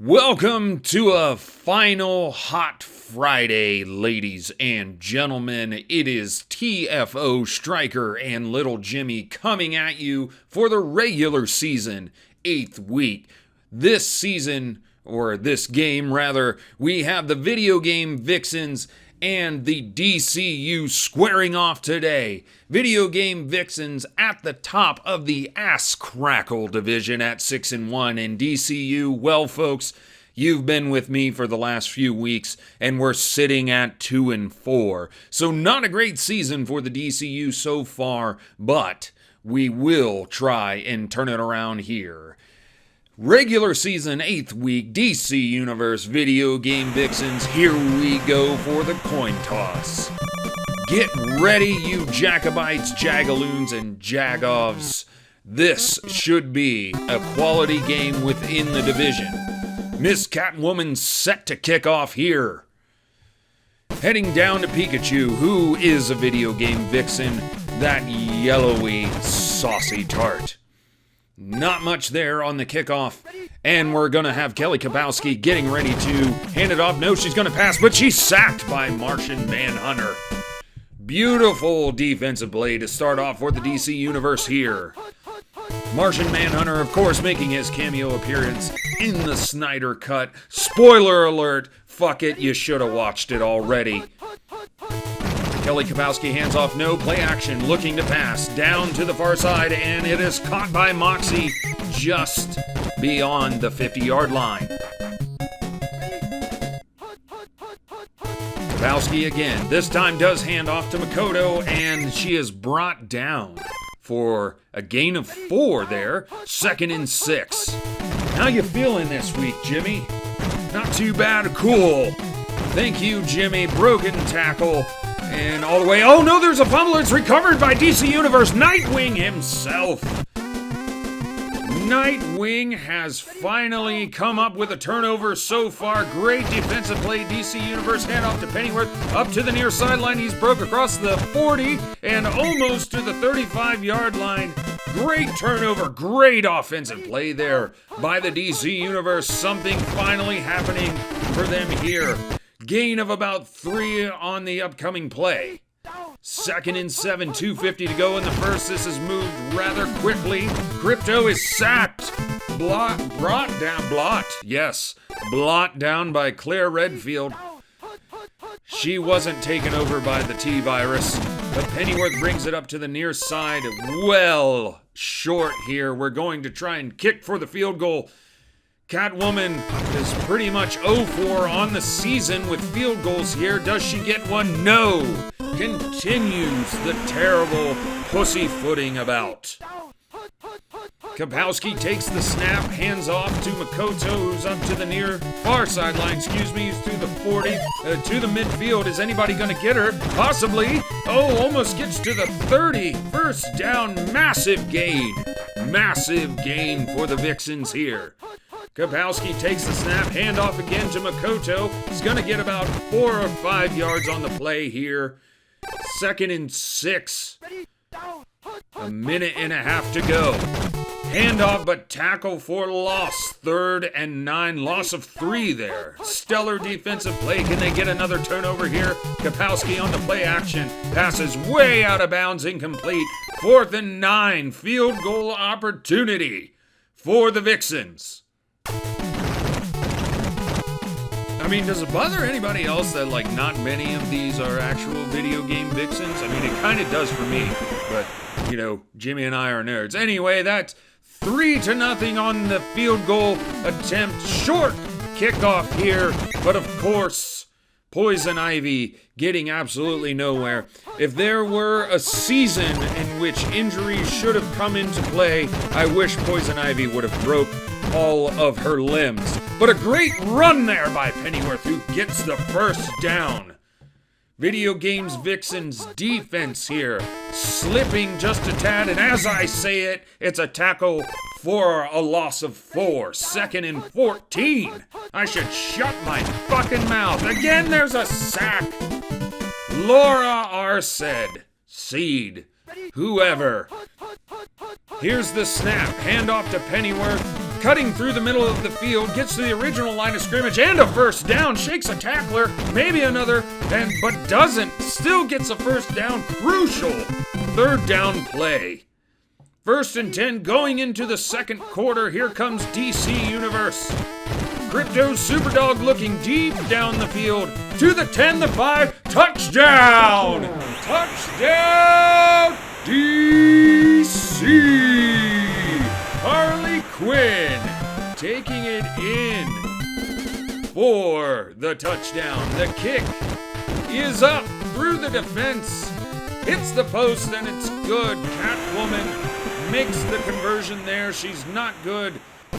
Welcome to a final Hot Friday, ladies and gentlemen. It is TFO, Striker, and Little Jimmy coming at you for the regular season, 8th week. This season, or this game rather, we have the video game Vixens and the DCU squaring off today. Video game Vixens at the top of the Ass Crackle division at 6-1, and DCU, well folks, you've been with me for the last few weeks, and we're sitting at 2-4. So not a great season for the DCU so far, but we will try and turn it around here. Regular season 8th week, DC Universe Video Game Vixens, here we go for the coin toss. Get ready, you Jacobites, Jagaloons, and Jagovs. This should be a quality game within the division. Miss Catwoman set to kick off here. Heading down to Pikachu, who is a video game vixen, that yellowy, saucy tart. Not much there on the kickoff, and we're going to have Kelly Kapowski getting ready to hand it off. No, she's going to pass, but she's sacked by Martian Manhunter. Beautiful defensive play to start off for the DC Universe here. Martian Manhunter, of course, making his cameo appearance in the Snyder Cut. Spoiler alert, fuck it, you should have watched it already. Kelly Kapowski hands off, no play action, looking to pass down to the far side, and it is caught by Moxie just beyond the 50-yard line. Kapowski again, this time does hand off to Makoto, and she is brought down for a gain of 4 there, 2nd and 6. How you feeling this week, Jimmy? Not too bad, cool. Thank you, Jimmy. Broken tackle. And all the way, oh no, there's a fumble, it's recovered by DC Universe, Nightwing himself. Nightwing has finally come up with a turnover so far. Great defensive play, DC Universe, hand off to Pennyworth, up to the near sideline, he's broke across the 40 and almost to the 35-yard line. Great turnover, great offensive play there by the DC Universe, something finally happening for them here. Gain of about 3 on the upcoming play. 2nd and 7, 2:50 to go in the first. This has moved rather quickly. Crypto is sacked. Blot down by Claire Redfield. She wasn't taken over by the T-Virus, but Pennyworth brings it up to the near side. Well short here. We're going to try and kick for the field goal. Catwoman is pretty much 0-4 on the season with field goals here. Does she get one? No. Continues the terrible pussyfooting about. Kapowski takes the snap, hands off to Makoto, who's up to the near far sideline, he's to the 40, to the midfield. Is anybody going to get her? Possibly. Oh, almost gets to the 30. First down, massive gain. Massive gain for the Vixens here. Kapowski takes the snap, handoff again to Makoto. He's going to get about 4 or 5 yards on the play here. 2nd and 6. A minute and a half to go. Handoff, but tackle for loss. 3rd and 9. Loss of 3 there. Stellar defensive play. Can they get another turnover here? Kapowski on the play action. Passes way out of bounds, incomplete. 4th and 9. Field goal opportunity for the Vixens. I mean, does it bother anybody else that, like, not many of these are actual video game Vixens? I mean, it kind of does for me, but, you know, Jimmy and I are nerds. Anyway, that's 3-0 on the field goal attempt. Short kickoff here, but of course, Poison Ivy getting absolutely nowhere. If there were a season in which injuries should have come into play, I wish Poison Ivy would have broke all of her limbs. But a great run there by Pennyworth, who gets the first down. Video Games Vixens defense here, slipping just a tad, and as I say it, it's a tackle for a loss of 4. 2nd and 14. I should shut my fucking mouth. Again, there's a sack. Laura Arced. Seed. Whoever. Here's the snap. Handoff to Pennyworth. cutting through the middle of the field, gets to the original line of scrimmage and a first down, shakes a tackler, maybe another, but doesn't. Still gets a first down. Crucial third down play. 1st and 10 going into the second quarter. Here comes DC Universe. Crypto Superdog looking deep down the field. To the 10, the 5, touchdown! Touchdown! DC! Harley Quinn taking it in for the touchdown. The kick is up through the defense. Hits the post and it's good. Catwoman makes the conversion there. She's not good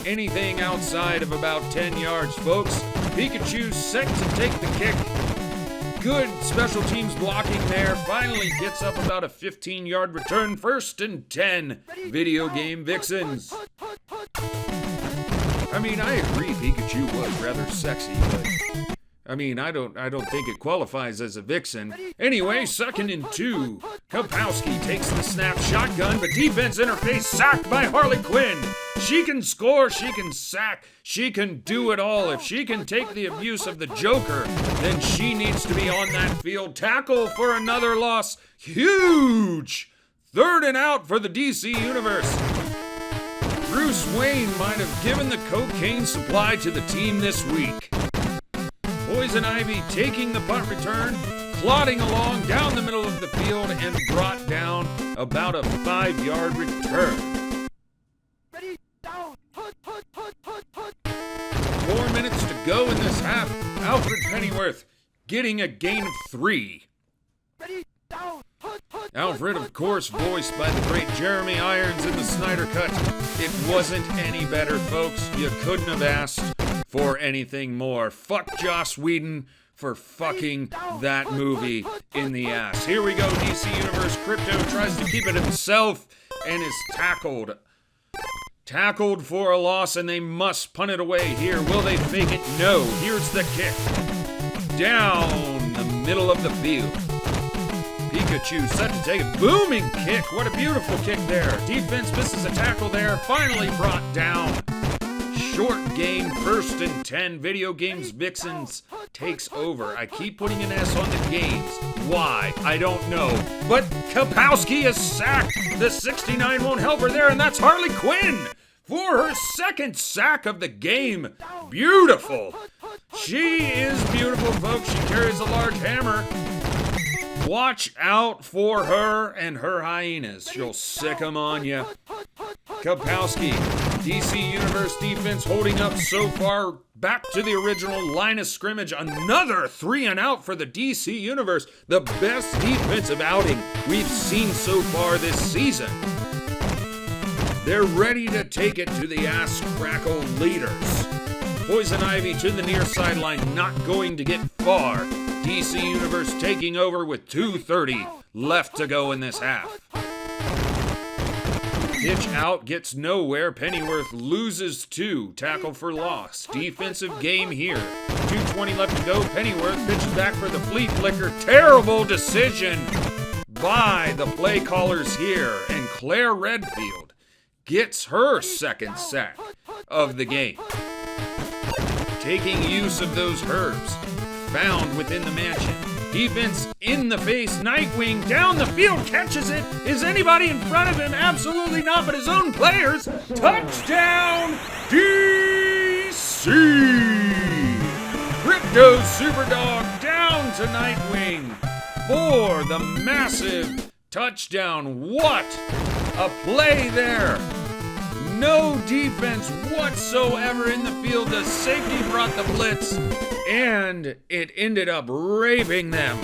anything outside of about 10 yards, folks. Pikachu set to take the kick. Good special teams blocking there. Finally gets up about a 15-yard return. 1st and 10. Video game Vixens. I mean, I agree Pikachu was rather sexy, but I mean, I don't think it qualifies as a Vixen. Anyway, 2nd and 2. Kapowski takes the snap, shotgun, but defense interface sacked by Harley Quinn. She can score, she can sack, she can do it all. If she can take the abuse of the Joker, then she needs to be on that field. Tackle for another loss. Huge! 3rd and out for the DC Universe. Bruce Wayne might have given the cocaine supply to the team this week. Poison Ivy taking the punt return, plodding along down the middle of the field and brought down about a 5-yard return. Ready, down, put. 4 minutes to go in this half. Alfred Pennyworth getting a gain of 3. Ready, down, put. Alfred, of course, voiced by the great Jeremy Irons in the Snyder Cut. It wasn't any better, folks. You couldn't have asked for anything more. Fuck Joss Whedon for fucking that movie in the ass. Here we go, DC Universe. Crypto tries to keep it himself and is tackled. Tackled for a loss, and they must punt it away here. Will they fake it? No. Here's the kick. Down the middle of the field. Pikachu set to take a booming kick. What a beautiful kick there. Defense misses a tackle there. Finally brought down. Short game, 1st and 10. Video Games Vixens takes over. I keep putting an S on the games. Why? I don't know. But Kapowski is sacked. The 69 won't help her there, and that's Harley Quinn for her 2nd sack of the game. Beautiful. She is beautiful, folks. She carries a large hammer. Watch out for her and her hyenas. She'll sick them on you. Kapowski, DC Universe defense holding up so far. Back to the original line of scrimmage. Another 3 and out for the DC Universe. The best defensive outing we've seen so far this season. They're ready to take it to the ass crackle leaders. Poison Ivy to the near sideline, not going to get far. DC Universe taking over with 2:30 left to go in this half. Pitch out, gets nowhere. Pennyworth loses 2. Tackle for loss. Defensive game here. 2:20 left to go. Pennyworth pitches back for the flea flicker. Terrible decision by the play callers here. And Claire Redfield gets her 2nd sack of the game. Taking use of those herbs found within the mansion. Defense in the face. Nightwing down the field, catches it. Is anybody in front of him? Absolutely not, but his own players. Touchdown, DC! Crypto Superdog down to Nightwing for the massive touchdown. What a play there. No defense whatsoever in the field. The safety brought the blitz, and it ended up raping them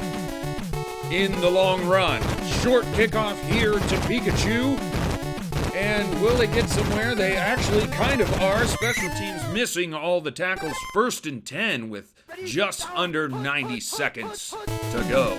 in the long run. Short kickoff here to Pikachu, and will they get somewhere? They actually kind of are. Special teams missing all the tackles. 1st and 10 with just under 90 seconds to go.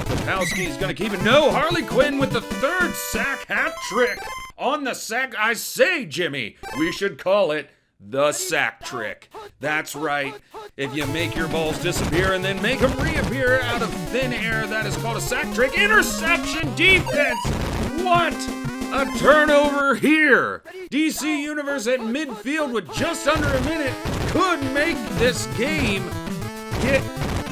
Kapowski's going to keep it. No, Harley Quinn with the 3rd sack hat trick. On the sack, I say, Jimmy, we should call it the sack trick. That's right. If you make your balls disappear and then make them reappear out of thin air, that is called a sack trick. Interception defense. What A turnover here. DC Universe at midfield with just under a minute could make this game get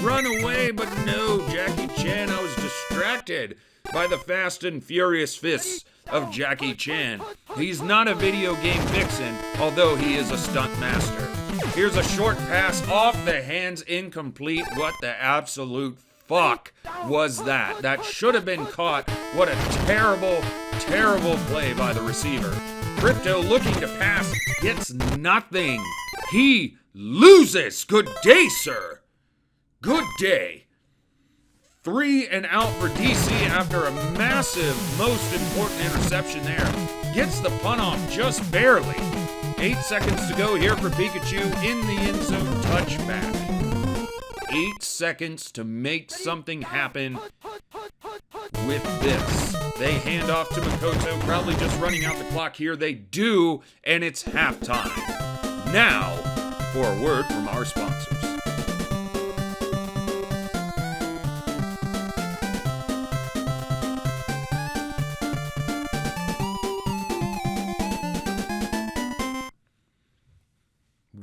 run away, but no, Jackie Chan. I was distracted by the fast and furious fists of Jackie Chan. He's not a video game vixen, although he is a stunt master. Here's a short pass off the hands, incomplete. What the absolute fuck was that? That should have been caught. What a terrible, terrible play by the receiver. Crypto looking to pass, gets nothing. He loses. Good day, sir. Good day. 3 and out for DC after a massive, most important interception there. Gets the punt off just barely. 8 seconds to go here for Pikachu in the end zone touchback. 8 seconds to make something happen with this. They hand off to Makoto, probably just running out the clock here. They do, and it's halftime. Now, for a word from our sponsors.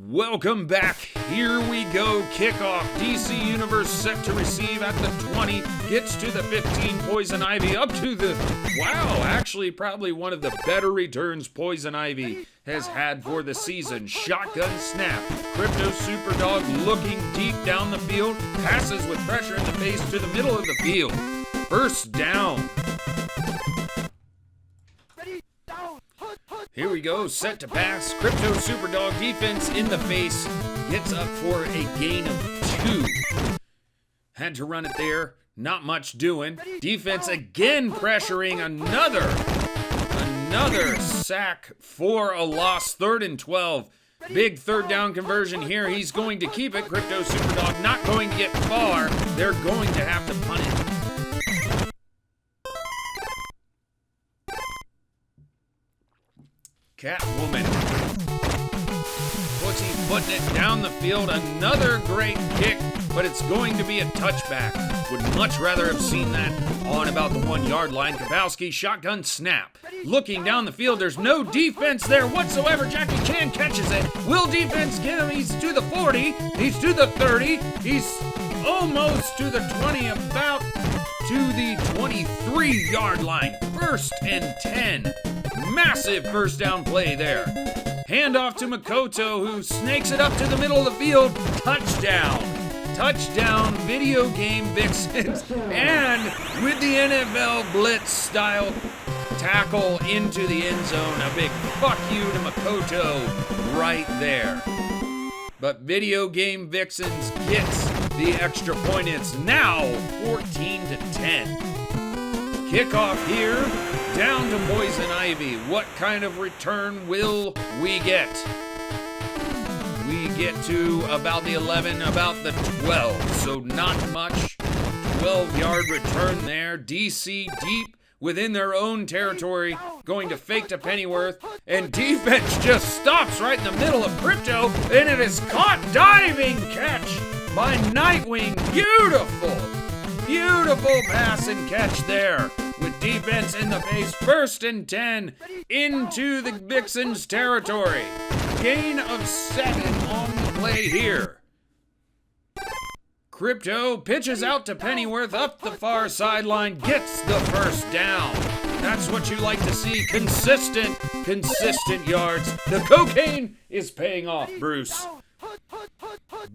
Welcome back. Here we go. Kickoff. DC Universe set to receive at the 20. Gets to the 15. Poison Ivy up to the... Wow, actually probably one of the better returns Poison Ivy has had for the season. Shotgun snap. Crypto Superdog looking deep down the field. Passes with pressure in the face to the middle of the field. First down. Here we go, set to pass. Crypto Superdog defense in the face. Gets up for a gain of 2. Had to run it there. Not much doing. Defense again pressuring another sack for a loss. 3rd and 12. Big 3rd down conversion here. He's going to keep it. Crypto Superdog not going to get far. They're going to have to punt it. Catwoman putting it down the field. Another great kick, but it's going to be a touchback. Would much rather have seen that on about the 1-yard line. Kabowski shotgun snap. Looking down the field, there's no defense there whatsoever. Jackie Chan catches it. Will defense get him? He's to the 40. He's to the 30. He's almost to the 20, about to the 23-yard line. 1st and 10. Massive first down play there. Handoff to Makoto, who snakes it up to the middle of the field. Touchdown. Touchdown, video game Vixens. And with the NFL blitz style tackle into the end zone, a big fuck you to Makoto right there. But video game Vixens gets the extra point. It's now 14-10. Kickoff here. Down to Poison Ivy. What kind of return will we get? We get to about the 11, about the 12. So not much. 12-yard return there. DC deep within their own territory. Going to fake to Pennyworth. And defense just stops right in the middle of Crypto. And it is caught. Diving catch by Nightwing. Beautiful. Beautiful pass and catch there. With defense in the face, 1st and 10 into the Vixens territory. Gain of 7 on the play here. Crypto pitches out to Pennyworth up the far sideline, gets the first down. That's what you like to see, consistent yards. The cocaine is paying off, Bruce.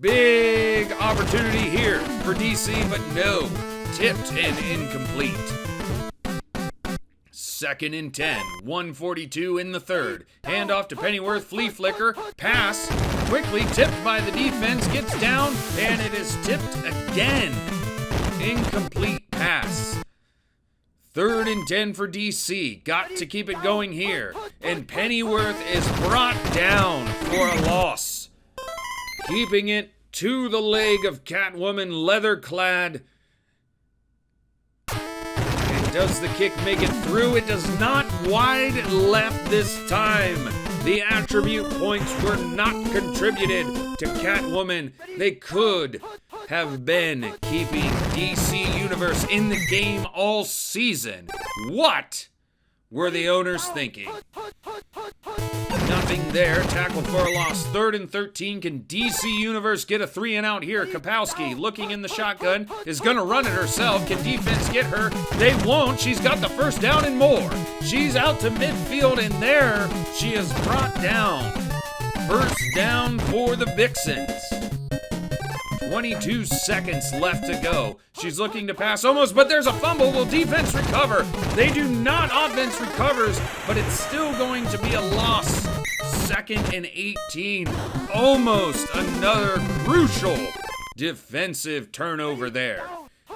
Big opportunity here for DC, but no, tipped and incomplete. 2nd and 10, 1:42 in the 3rd. Handoff to Pennyworth, flea flicker, pass, quickly tipped by the defense, gets down, and it is tipped again. Incomplete pass. 3rd and 10 for DC, got to keep it going here. And Pennyworth is brought down for a loss. Keeping it to the leg of Catwoman, leather-clad. Does the kick make it through? It does not. Wide left this time. The attribute points were not contributed to Catwoman. They could have been keeping DC Universe in the game all season. What were the owners thinking? Nothing there. Tackle for a loss. 3rd and 13. Can DC Universe get a 3 and out here? Kapowski looking in the shotgun is going to run it herself. Can defense get her? They won't. She's got the first down and more. She's out to midfield, and there she is brought down. First down for the Vixens. 22 seconds left to go. She's looking to pass almost, but there's a fumble. Will defense recover? They do not. Offense recovers, but it's still going to be a loss. 2nd and 18. Almost another crucial defensive turnover there.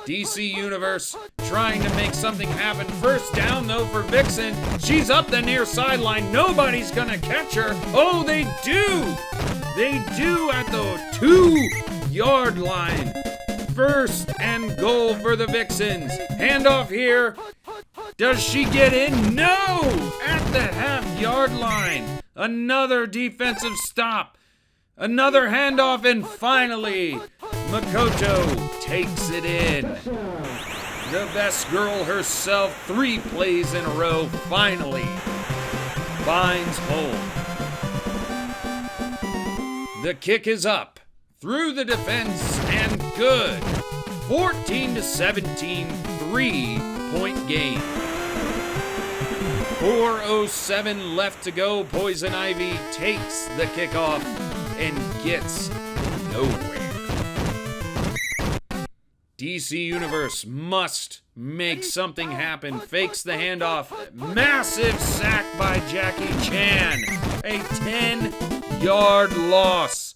DC Universe trying to make something happen. First down, though, for Vixen. She's up the near sideline. Nobody's going to catch her. Oh, they do. They do at the 2-yard line. 1st and goal for the Vixens. Handoff here. Does she get in? No! At the half-yard line. Another defensive stop. Another handoff, and finally, Makoto takes it in. The best girl herself, 3 plays in a row, finally finds home. The kick is up through the defense and good. 14-17, 3-point game. 4:07 left to go. Poison Ivy takes the kickoff and gets nowhere. DC Universe must make something happen. Fakes the handoff. Massive sack by Jackie Chan. A 10-yard loss.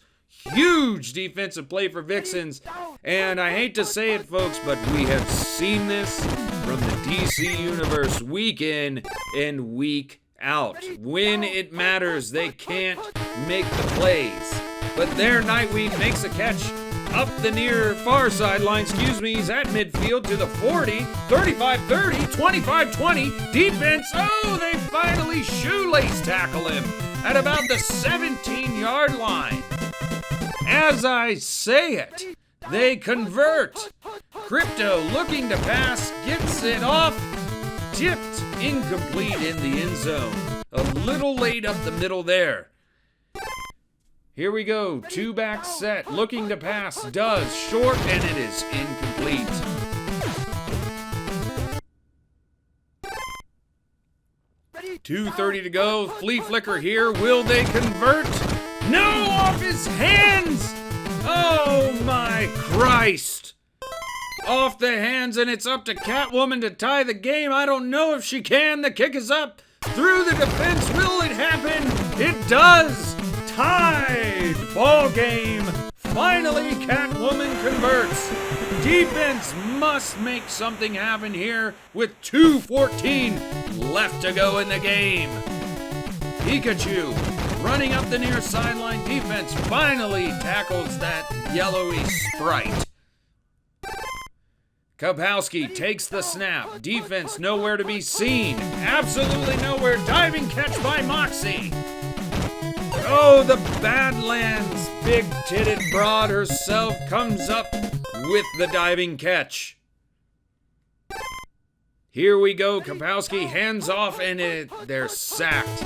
Huge defensive play for Vixens. And I hate to say it, folks, but we have seen this from the DC Universe week in and week out. When it matters, they can't make the plays. But there, Nightwing makes a catch up the near far sideline. He's at midfield to the 40, 35-30, 25-20. Defense, oh, they finally shoelace tackle him at about the 17-yard line. As I say it, they convert. Crypto looking to pass, gets it off, tipped incomplete in the end zone. A little late up the middle there. Here we go, 2-back set, looking to pass, does, short, and it is incomplete. .230 to go, flea flicker here, will they convert? No, off his hands! Oh my Christ! Off the hands, and it's up to Catwoman to tie the game. I don't know if she can. The kick is up through the defense. Will it happen? It does! Tied ball game. Finally, Catwoman converts. Defense must make something happen here with 2:14 left to go in the game. Pikachu running up the near sideline. Defense finally tackles that yellowy sprite. Kapowski takes the snap. Defense nowhere to be seen. Absolutely nowhere. Diving catch by Moxie. Oh, the Badlands big-titted broad herself comes up with the diving catch. Here we go. Kapowski hands off, and they're sacked.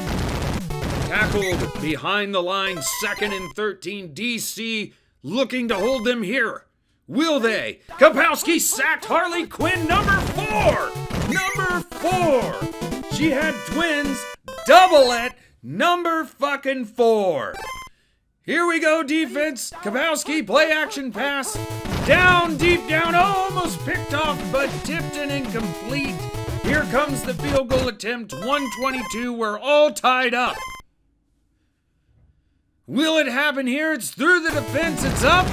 Tackled behind the line. 2nd and 13. DC looking to hold them here. Will they? Kapowski sacked Harley Quinn, number 4. Number 4. She had twins. Double it. Number fucking 4. Here we go, defense. Kapowski, play action pass. Down, deep down, almost picked off, but tipped and incomplete. Here comes the field goal attempt, 122. We're all tied up. Will it happen here? It's through the defense. It's up.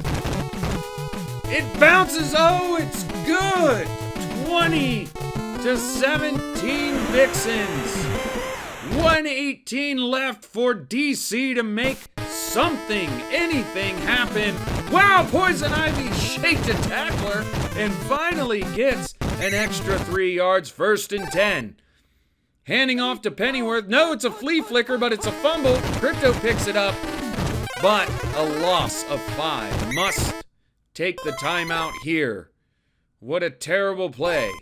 It bounces. Oh, it's good. 20-17 Vixens. 1:18 left for DC to make something, anything happen. Wow, Poison Ivy shaked a tackler and finally gets an extra 3 yards. 1st and 10. Handing off to Pennyworth. No, it's a flea flicker, but it's a fumble. Crypto picks it up, but a loss of 5. Must take the timeout here. What a terrible play.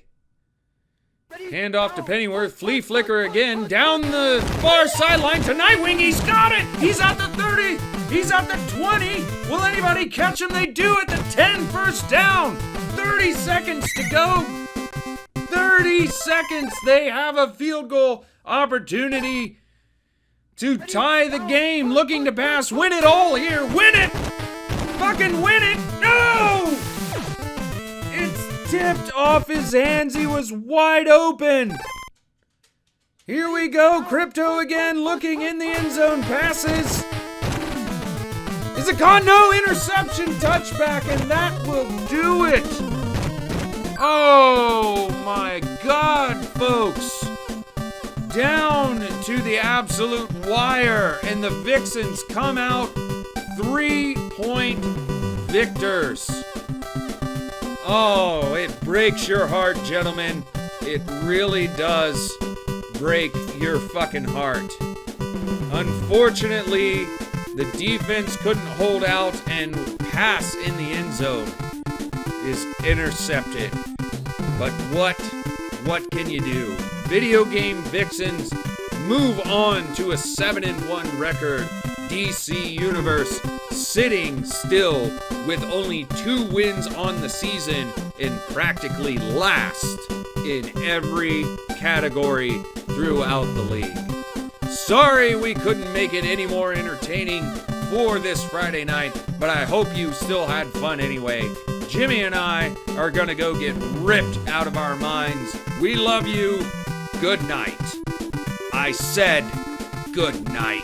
Hand off to Pennyworth. Flea flicker again. Down the far sideline to Nightwing. He's got it. He's at the 30. He's at the 20. Will anybody catch him? They do at the 10. First down. 30 seconds to go. 30 seconds. They have a field goal opportunity to tie the game. Looking to pass. Win it all here. Win it. Fucking win it. No! It's tipped off his hands. He was wide open. Here we go. Crypto again, looking in the end zone. Passes. Is it gone? No, interception, touchback, and that will do it. Oh my God, folks. Down to the absolute wire, and the Vixens come out 3-point victors. Oh, it breaks your heart, gentlemen. It really does break your fucking heart. Unfortunately, the defense couldn't hold out, and pass in the end zone is intercepted. But what can you do? Video game Vixens move on to a 7-1 record. DC Universe sitting still with only 2 wins on the season and practically last in every category throughout the league. Sorry we couldn't make it any more entertaining for this Friday night, but I hope you still had fun anyway. Jimmy and I are gonna go get ripped out of our minds. We love you. Good night. I said good night.